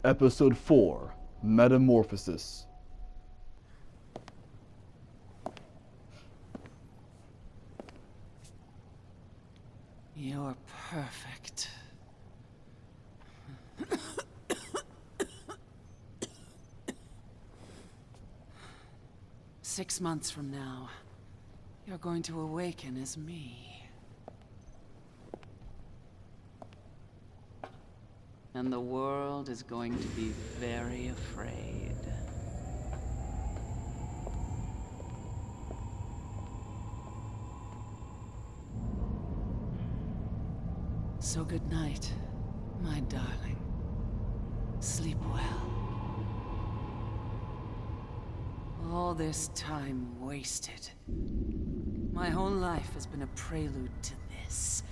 Episode 4, Metamorphosis. You're perfect. 6 months from now, you're going to awaken as me. And the world is going to be very afraid. So good night, my darling. Sleep well. All this time wasted. My whole life has been a prelude to this.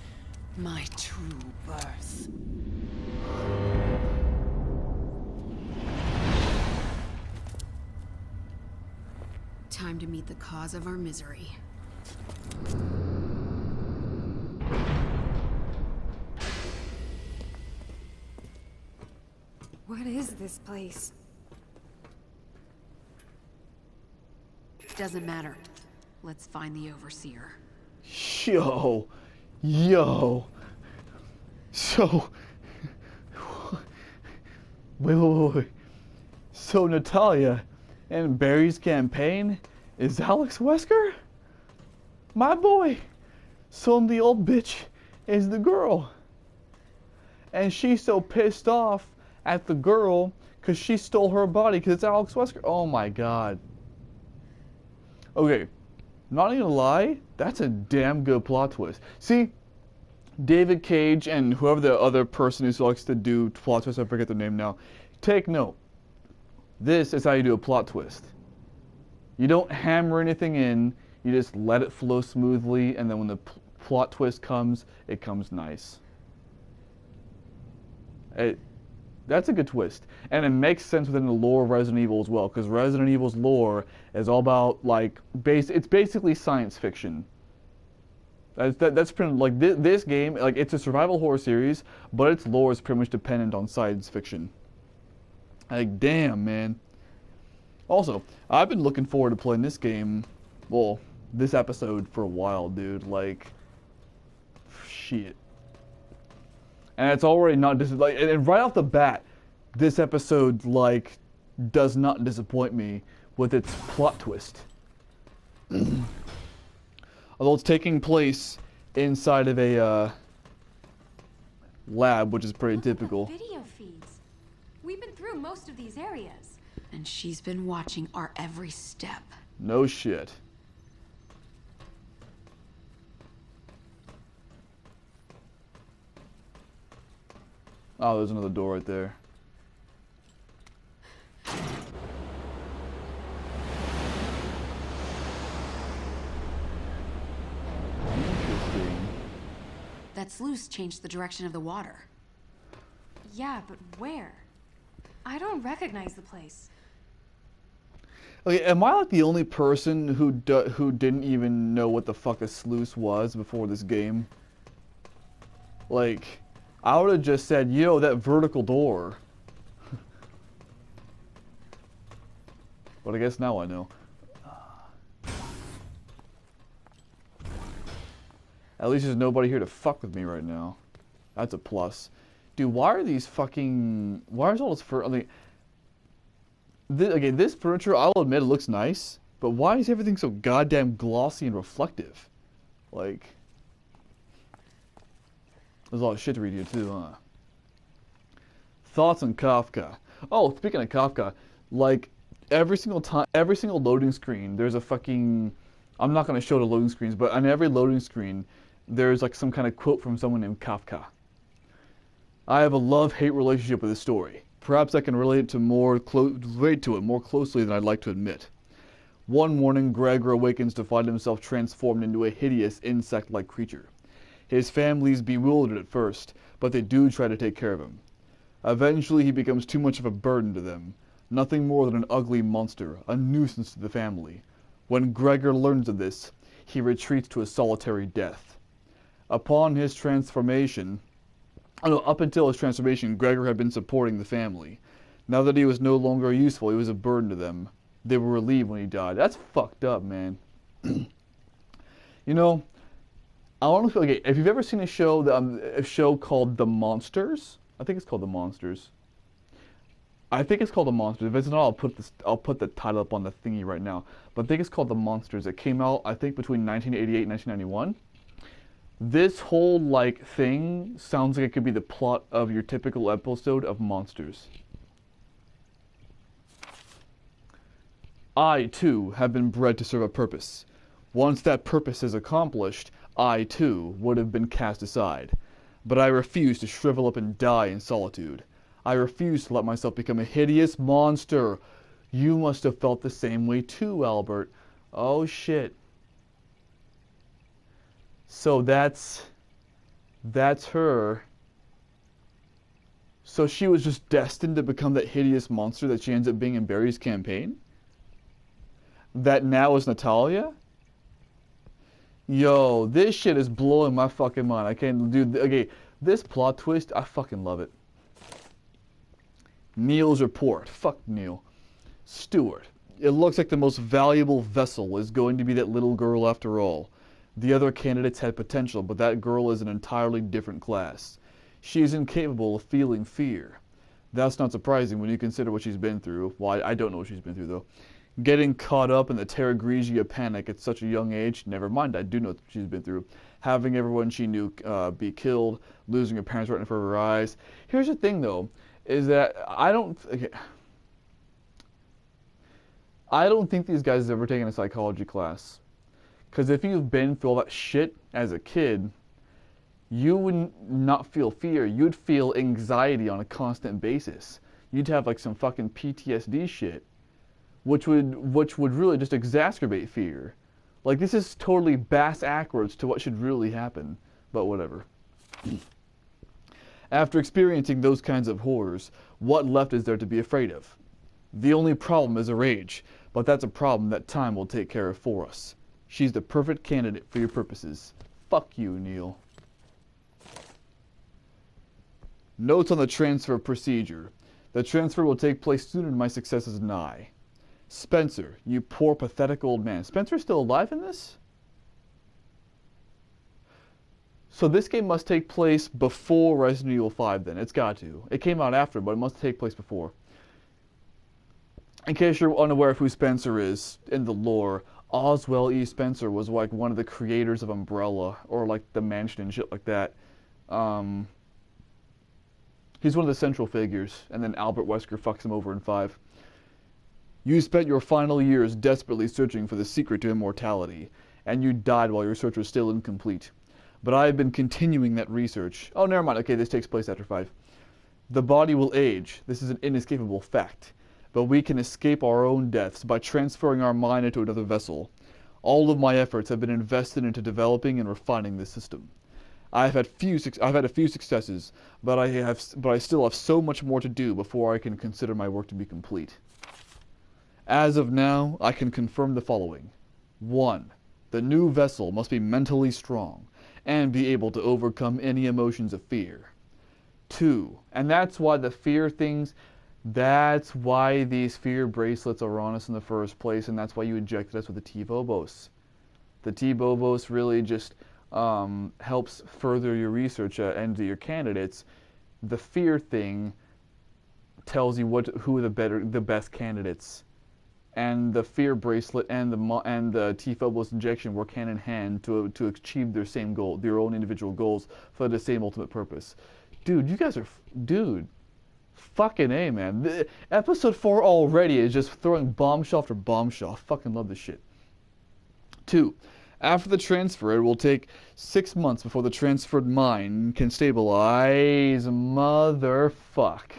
My true birth. Time to meet the cause of our misery. What is this place? Doesn't matter. Let's find the Overseer. Yo. So... Wait. So Natalia and Barry's campaign is Alex Wesker? My boy. So the old bitch is the girl. And she's so pissed off at the girl because she stole her body because it's Alex Wesker. Oh my god. Okay, not even gonna lie, that's a damn good plot twist. See, David Cage and whoever the other person who likes to do plot twists, I forget their name now, take note. This is how you do a plot twist. You don't hammer anything in, you just let it flow smoothly, and then when the plot twist comes, it comes nice. That's a good twist. And it makes sense within the lore of Resident Evil as well, because Resident Evil's lore is all about, like, it's basically science fiction. That's pretty, like, this game, like, it's a survival horror series, but its lore is pretty much dependent on science fiction. Like, damn, man. Also, I've been looking forward to playing this game, well, this episode for a while, dude. Like, shit. And it's already not like, and right off the bat, this episode like does not disappoint me with its plot twist. Although it's taking place inside of a lab, which is pretty typical. Video feeds. We've been through most of these areas. And she's been watching our every step. No shit. Oh, there's another door right there. Interesting. That sluice changed the direction of the water. Yeah, but where? I don't recognize the place. Okay, am I like the only person who didn't even know what the fuck a sluice was before this game? Like, I would have just said, yo, that vertical door. But I guess now I know. At least there's nobody here to fuck with me right now. That's a plus. Dude, why are these fucking... Why is all this furniture... I mean, okay, this furniture, I'll admit it looks nice, but why is everything so goddamn glossy and reflective? Like... There's a lot of shit to read here too, huh? Thoughts on Kafka. Oh, speaking of Kafka, like every single loading screen, there's a fucking... I'm not going to show the loading screens, but on every loading screen, there's like some kind of quote from someone named Kafka. I have a love-hate relationship with this story. Perhaps I can relate to it more closely than I'd like to admit. One morning, Gregor awakens to find himself transformed into a hideous insect-like creature. His family's bewildered at first, but they do try to take care of him. Eventually, he becomes too much of a burden to them. Nothing more than an ugly monster, a nuisance to the family. When Gregor learns of this, he retreats to a solitary death. Upon his transformation... up until his transformation, Gregor had been supporting the family. Now that he was no longer useful, he was a burden to them. They were relieved when he died. That's fucked up, man. You know, I don't know if, okay, if you've ever seen a show called The Monsters, I think it's called The Monsters. I think it's called The Monsters. If it's not, I'll put the title up on the thingy right now. But I think it's called The Monsters. It came out, I think, between 1988 and 1991. This whole, like, thing sounds like it could be the plot of your typical episode of Monsters. I, too, have been bred to serve a purpose. Once that purpose is accomplished, I, too, would have been cast aside. But I refuse to shrivel up and die in solitude. I refuse to let myself become a hideous monster. You must have felt the same way too, Albert. Oh, shit. So that's her. So she was just destined to become that hideous monster that she ends up being in Barry's campaign? That now is Natalia? Yo, this shit is blowing my fucking mind. I can't do... Okay, this plot twist, I fucking love it. Neil's report. Fuck Neil. Stewart. It looks like the most valuable vessel is going to be that little girl after all. The other candidates had potential, but that girl is an entirely different class. She is incapable of feeling fear. That's not surprising when you consider what she's been through. Well, I don't know what she's been through, though. Getting caught up in the Terra Grigia panic at such a young age, never mind, I do know what she's been through. Having everyone she knew be killed, losing her parents right in front of her eyes. Here's the thing, though, is that I don't think these guys have ever taken a psychology class. Because if you've been through all that shit as a kid, you would not feel fear. You'd feel anxiety on a constant basis. You'd have like some fucking PTSD shit, which would really just exacerbate fear. Like, this is totally bass-ackwards to what should really happen. But whatever. After experiencing those kinds of horrors, what left is there to be afraid of? The only problem is her age, but that's a problem that time will take care of for us. She's the perfect candidate for your purposes. Fuck you, Neil. Notes on the transfer procedure. The transfer will take place soon and my success is nigh. Spencer, you poor pathetic old man. Spencer's still alive in this? So this game must take place before Resident Evil 5 then. It's got to. It came out after, but it must take place before. In case you're unaware of who Spencer is in the lore, Oswell E. Spencer was like one of the creators of Umbrella, or like the Mansion and shit like that. He's one of the central figures, and then Albert Wesker fucks him over in 5. You spent your final years desperately searching for the secret to immortality, and you died while your search was still incomplete. But I have been continuing that research. Oh, never mind. Okay, this takes place after 5. The body will age. This is an inescapable fact. But we can escape our own deaths by transferring our mind into another vessel. All of my efforts have been invested into developing and refining this system. I've had a few successes, but I still have so much more to do before I can consider my work to be complete. As of now, I can confirm the following. 1. The new vessel must be mentally strong and be able to overcome any emotions of fear. 2. And that's why the fear things, that's why these fear bracelets are on us in the first place, and that's why you injected us with the T-Bobos. The T-Bobos really just helps further your research and your candidates. The fear thing tells you who are the best candidates. And the fear bracelet and the T-Phobos injection work hand in hand to achieve their same goal, their own individual goals for the same ultimate purpose. Dude, you guys are, fucking A, man. Episode 4 already is just throwing bombshell after bombshell. I fucking love this shit. 2. After the transfer, it will take 6 months before the transferred mind can stabilize. Motherfuck.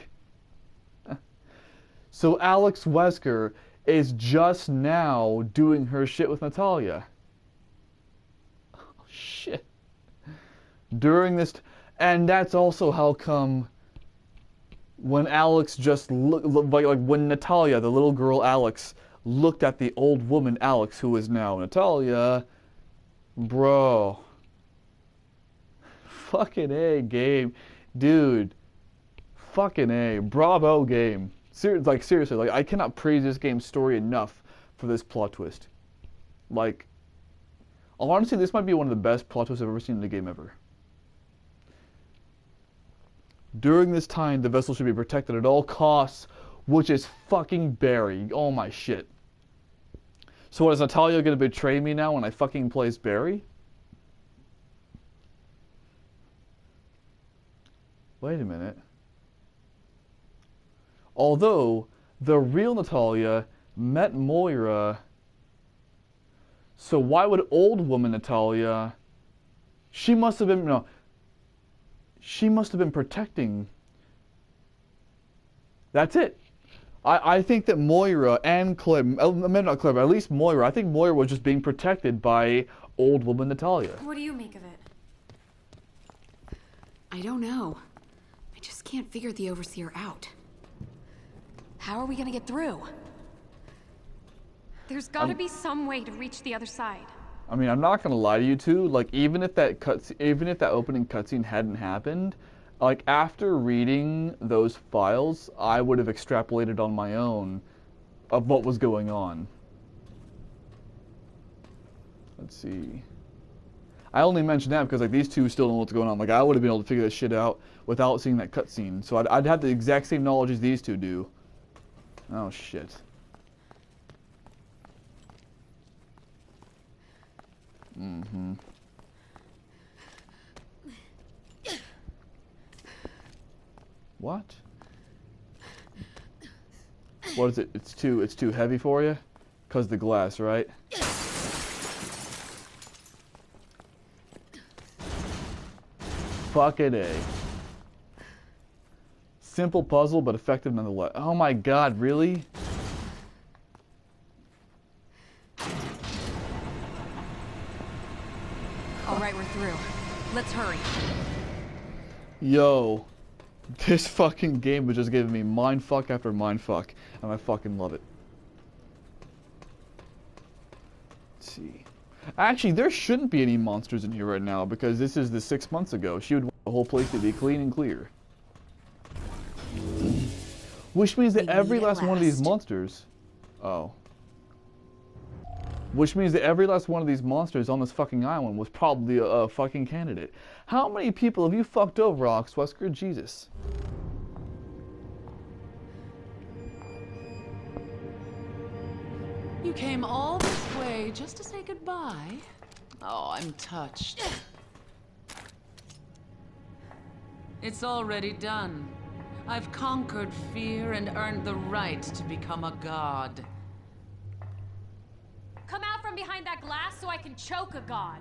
So Alex Wesker is just now doing her shit with Natalia. Oh, shit. During this... And that's also how come when Alex just looked... Like when Natalia, the little girl Alex, looked at the old woman Alex, who is now Natalia... Bro. Fucking A, game. Dude. Fucking A. Bravo, game. Seriously, like I cannot praise this game's story enough for this plot twist. Like, honestly, this might be one of the best plot twists I've ever seen in a game ever. During this time, the vessel should be protected at all costs, which is fucking Barry. Oh my shit. So what, is Natalia gonna betray me now when I fucking play as Barry? Wait a minute. Although, the real Natalia met Moira, so why would old woman Natalia... She must have been... No. She must have been protecting... That's it. I think that Moira and Claire... Maybe not Claire, but at least Moira. I think Moira was just being protected by old woman Natalia. What do you make of it? I don't know. I just can't figure the Overseer out. How are we gonna get through? There's gotta be some way to reach the other side. I mean, I'm not gonna lie to you two. Like, even if that opening cutscene hadn't happened, like after reading those files, I would have extrapolated on my own of what was going on. Let's see. I only mentioned that because like these two still don't know what's going on. Like I would have been able to figure this shit out without seeing that cutscene. So I'd have the exact same knowledge as these two do. Oh shit. Mm-hmm. What? What is it? It's too heavy for you? 'Cause the glass, right? Fuck it, A. Simple puzzle, but effective nonetheless. Oh my god, really? All right, we're through. Let's hurry. Yo. This fucking game was just giving me mindfuck after mindfuck, and I fucking love it. Let's see. Actually, there shouldn't be any monsters in here right now, because this is the 6 months ago. She would want the whole place to be clean and clear. Which means that every last one of these monsters... Oh. Which means that every last one of these monsters on this fucking island was probably a fucking candidate. How many people have you fucked over, Ox Wesker? Jesus. You came all this way just to say goodbye? Oh, I'm touched. It's already done. I've conquered fear and earned the right to become a god. Come out from behind that glass so I can choke a god.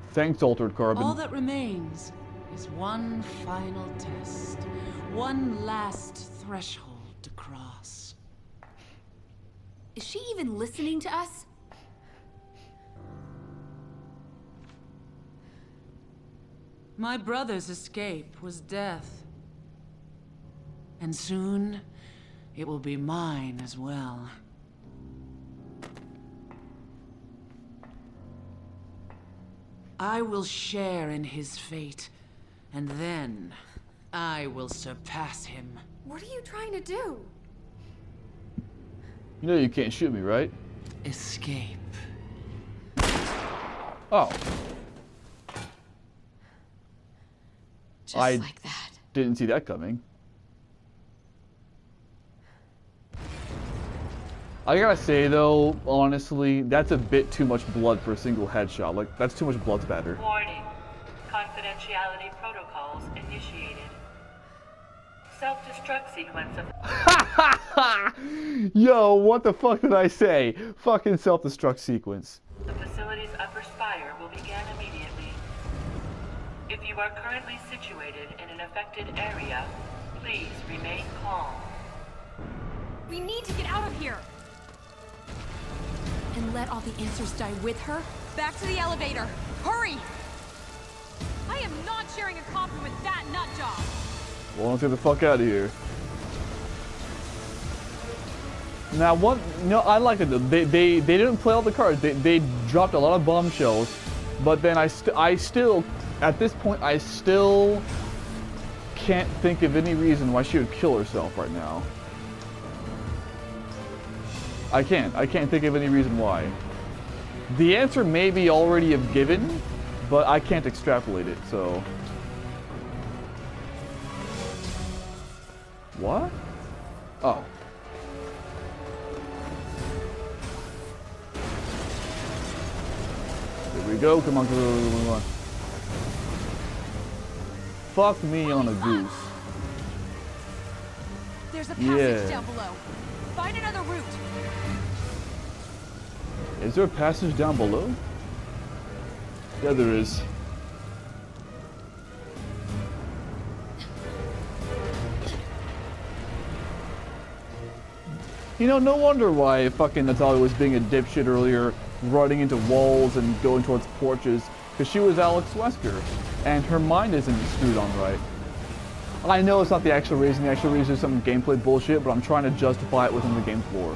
Thanks, Altered Carbon. All that remains is one final test. One last threshold to cross. Is she even listening to us? My brother's escape was death. And soon, it will be mine as well. I will share in his fate, and then I will surpass him. What are you trying to do? You know you can't shoot me, right? Escape. Oh. Just I like that. didn't see that coming. I gotta say though, honestly, that's a bit too much blood for a single headshot. Like, that's too much blood spatter. Warning. Confidentiality protocols initiated. Self-destruct sequence of... Yo, what the fuck did I say? Fucking self-destruct sequence. The facility's upper spire will begin immediately. If you are currently situated in an affected area, please remain calm. We need to get out of here. And let all the answers die with her? Back to the elevator. Hurry! I am not sharing a copy with that nut job. Well, let's get the fuck out of here. Now, I like it. They didn't play all the cards. They dropped a lot of bombshells, but then I still, at this point, I still can't think of any reason why she would kill herself right now. I can't think of any reason why. The answer may be already have given, but I can't extrapolate it, so. What? Oh. There we go, come on, come on. Fuck me on a goose. There's a passage down below. Find another route. Is there a passage down below? Yeah, there is. You know, no wonder why fucking Natalia was being a dipshit earlier, running into walls and going towards porches, because she was Alex Wesker, and her mind isn't screwed on right. I know it's not the actual reason. The actual reason is some gameplay bullshit, but I'm trying to justify it within the game's lore.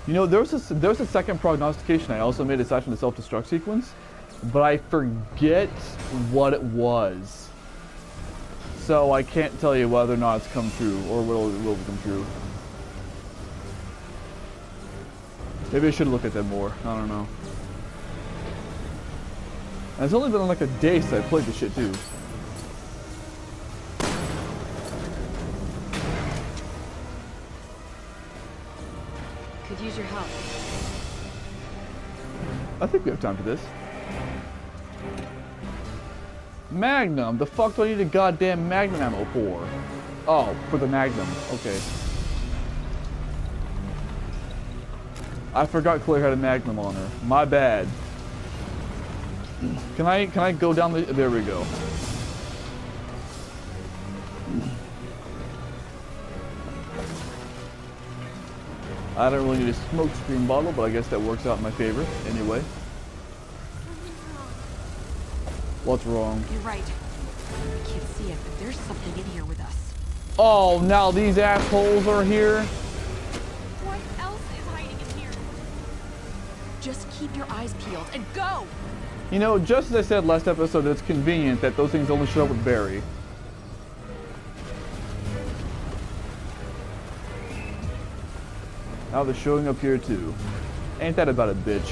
You know, there was a second prognostication I also made aside from the self-destruct sequence, but I forget what it was. So I can't tell you whether or not it's come true or will come true. Maybe I should look at that more. I don't know. And it's only been like a day since I played this shit too. Could use your help. I think we have time for this. Magnum? The fuck do I need a goddamn Magnum ammo for? Oh, for the Magnum. Okay. I forgot Claire had a Magnum on her. My bad. Can I go down the... There we go. I don't really need a smoke screen bottle, but I guess that works out in my favor anyway. What's wrong? You're right. I can't see it, but there's something in here with us. Oh, now these assholes are here? What else is hiding in here? Just keep your eyes peeled and Go! You know, just as I said last episode, it's convenient that those things only show up with Barry. Now they're showing up here too. Ain't that about a bitch?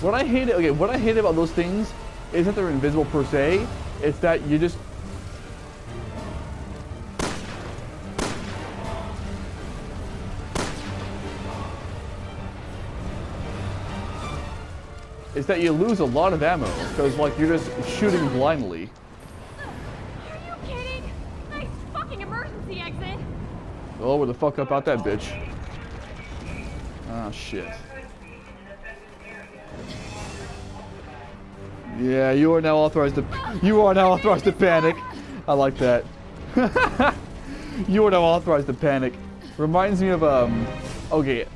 What I hate about those things is that they're invisible per se. It's that you just... It's that you lose a lot of ammo, because like you're just shooting blindly. Are you kidding? Nice fucking emergency exit! Oh, where the fuck about that bitch? Ah, shit. Yeah, you are now authorized to panic. I like that. You are now authorized to panic. Reminds me of okay.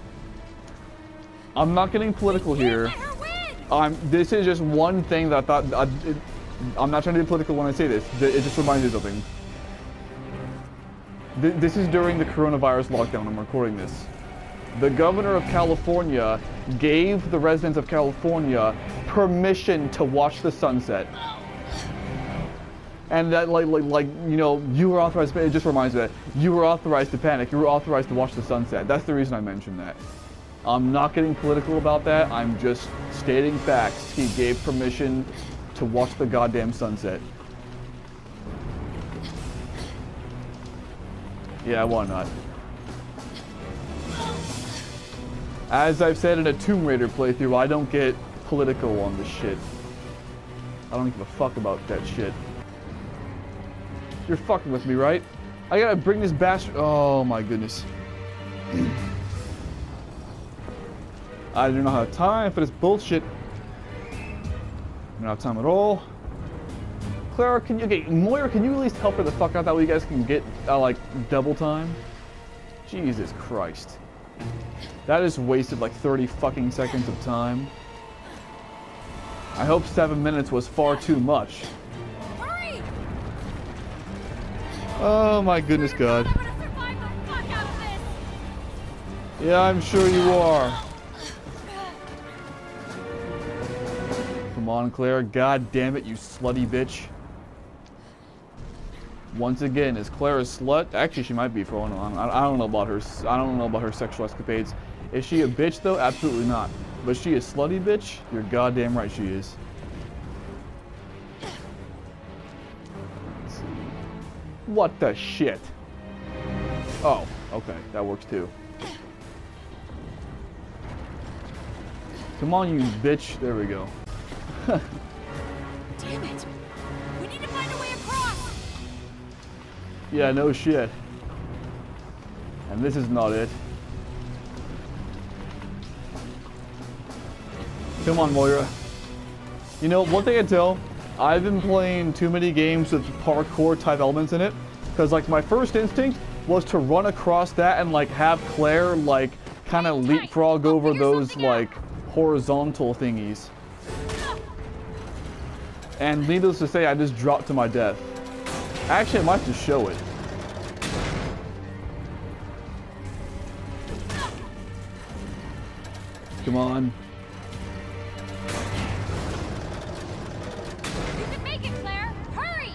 I'm not getting political here. This is just one thing that I thought. I'm not trying to be political when I say this. It just reminds me of something. This is during the coronavirus lockdown. I'm recording this. The governor of California gave the residents of California permission to watch the sunset. And that, like, you know, you were authorized. It just reminds me that you were authorized to panic. You were authorized to watch the sunset. That's the reason I mentioned that. I'm not getting political about that. I'm just stating facts. He gave permission to watch the goddamn sunset. Yeah, why not? As I've said in a Tomb Raider playthrough, I don't get political on this shit. I don't give a fuck about that shit. You're fucking with me, right? I gotta bring this bastard. Oh my goodness. I do not have time for this bullshit. I don't have time at all. Clara, can you... Okay, Moira, can you at least help her the fuck out? That way you guys can get, like, double time? Jesus Christ. That is wasted like 30 fucking seconds of time. I hope 7 minutes was far too much. Hurry! Oh my goodness God. I'm gonna survive the fuck out of this! Yeah, I'm sure you are. Come on, Claire. God damn it, you slutty bitch. Once again, is Claire a slut? Actually, she might be for one long. I don't know about her. I don't know about her sexual escapades. Is she a bitch though? Absolutely not. But she a slutty bitch? You're goddamn right she is. Let's see. What the shit? Oh, okay, that works too. Come on, you bitch. There we go. Damn it! We need to find a way across! Yeah, no shit. And this is not it. Come on, Moira. You know, one thing I tell, I've been playing too many games with parkour type elements in it. Because, like, my first instinct was to run across that and, like, have Claire, like, kind of leapfrog over those, like, horizontal thingies. And needless to say, I just dropped to my death. Actually, I might just show it. Come on. You can make it, Claire! Hurry!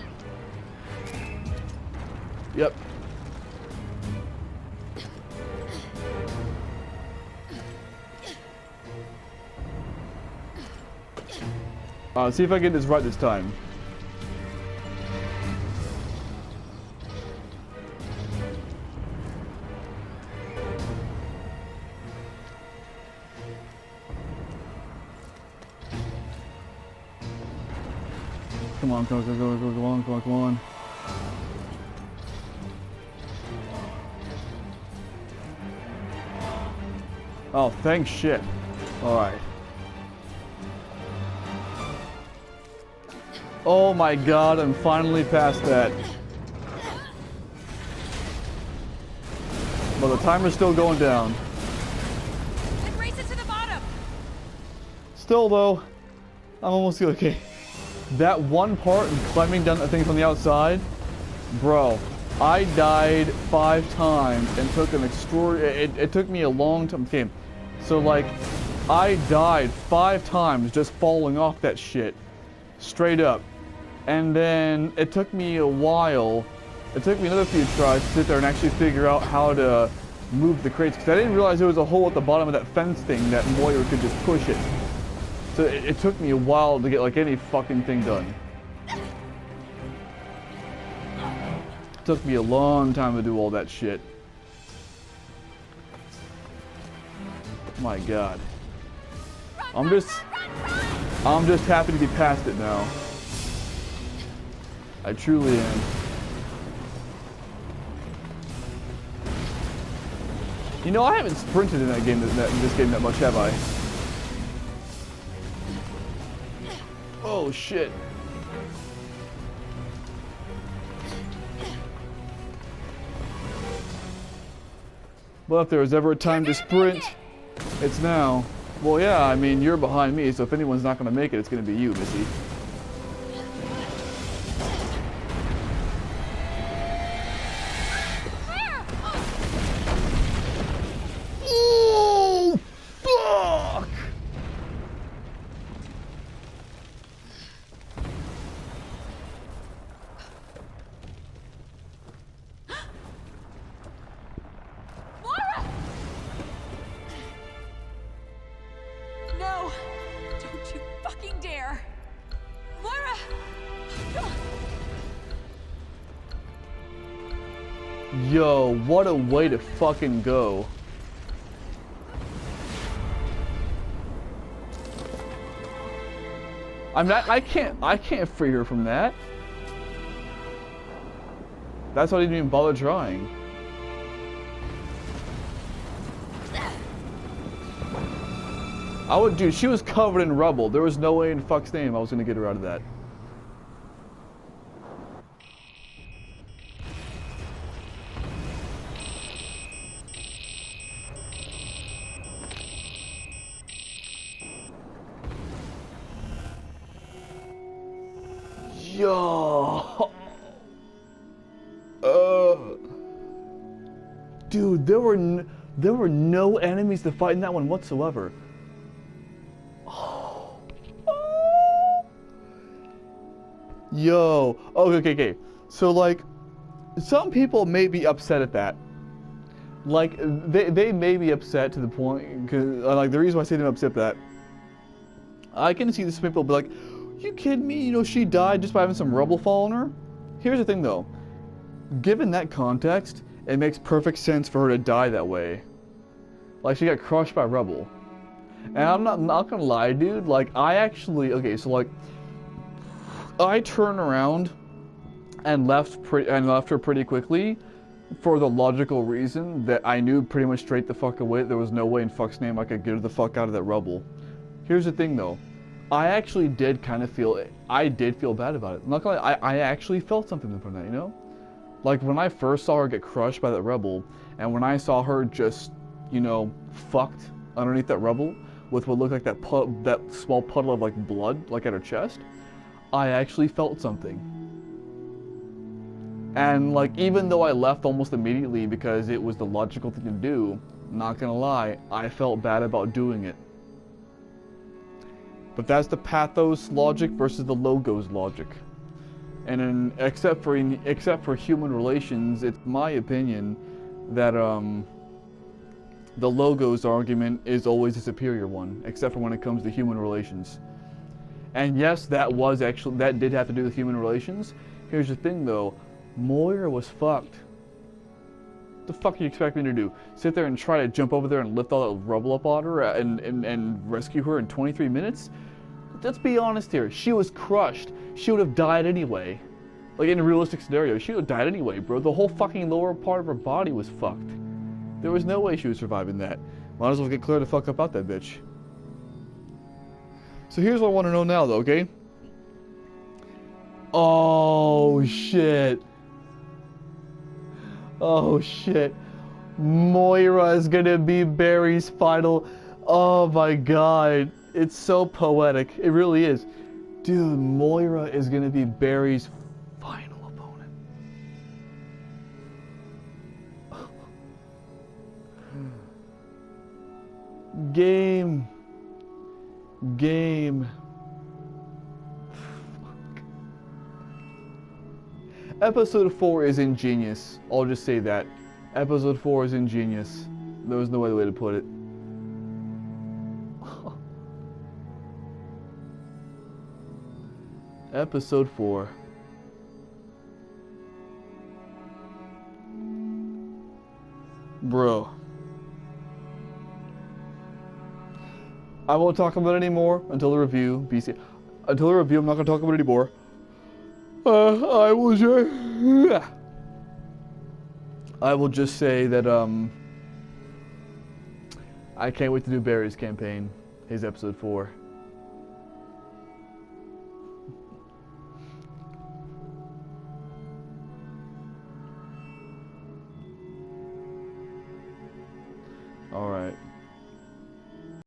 Yep. See if I get this right this time. Come on, come on, come on, come on, come on, come on. Oh, thanks shit. Alright. Oh my god, I'm finally past that. But the timer's still going down. And race it to the bottom! Still though, I'm almost okay. That one part and climbing down the thing from the outside, bro, I died 5 times and took an it took me a long time. Okay, so like, I died 5 times just falling off that shit, straight up. And then it took me a while, it took me another few tries to sit there and actually figure out how to move the crates, because I didn't realize there was a hole at the bottom of that fence thing that Moira could just push it. So it took me a while to get like any fucking thing done. It took me a long time to do all that shit. My god. I'm just happy to be past it now. I truly am. You know, I haven't sprinted in that game in this game that much, have I? Oh shit. Well, if there was ever a time to sprint, it's now. Well, yeah, I mean, you're behind me, so if anyone's not gonna make it, it's gonna be you, Missy. Oh, fuck! No! Don't you fucking dare! Moira! Come on. Yo, what a way to fucking go. I can't free her from that. That's why I didn't even bother trying. Dude, she was covered in rubble. There was no way in fuck's name I was gonna get her out of that. Yo. Dude, there were no enemies to fight in that one whatsoever. Oh. Yo. Okay. So, like, some people may be upset at that. Like, they may be upset to the point, cause, like, the reason why I say they're upset at that, I can see some people be like, you kidding me? You know, she died just by having some rubble fall on her? Here's the thing, though. Given that context, it makes perfect sense for her to die that way. Like, she got crushed by rubble. And I'm not gonna lie, dude. Like, I actually, okay, so, like, I turned around and left her pretty quickly for the logical reason that I knew pretty much straight the fuck away there was no way in fuck's name I could get her the fuck out of that rubble. Here's the thing, though. I actually did kind of feel it. I did feel bad about it. I'm not gonna lie, I actually felt something from that, you know? Like, when I first saw her get crushed by that rubble, and when I saw her just, you know, fucked underneath that rubble with what looked like that small puddle of, like, blood, like, at her chest, I actually felt something. And, like, even though I left almost immediately because it was the logical thing to do, not gonna lie, I felt bad about doing it. But that's the pathos logic versus the logos logic. And except for human relations, it's my opinion that the logos argument is always the superior one, except for when it comes to human relations. And yes, that did have to do with human relations. Here's the thing, though. Moira was fucked. What the fuck do you expect me to do? Sit there and try to jump over there and lift all that rubble up on her and rescue her in 23 minutes? Let's be honest here. She was crushed. She would have died anyway. Like, in a realistic scenario, she would have died anyway, bro. The whole fucking lower part of her body was fucked. There was no way she was surviving that. Might as well get Claire the fuck up out that bitch. So here's what I want to know now, though, okay? Oh, shit. Oh, shit. Moira is gonna be Barry's final... Oh, my God. It's so poetic. It really is. Dude, Moira is gonna be Barry's final opponent. Game. Episode 4 is ingenious. I'll just say that. Episode 4 is ingenious. There was no other way to put it. Episode 4. Bro. I won't talk about it anymore until the review. Until the review, I'm not going to talk about it anymore. I will just say that, I can't wait to do Barry's campaign. His episode 4. Alright.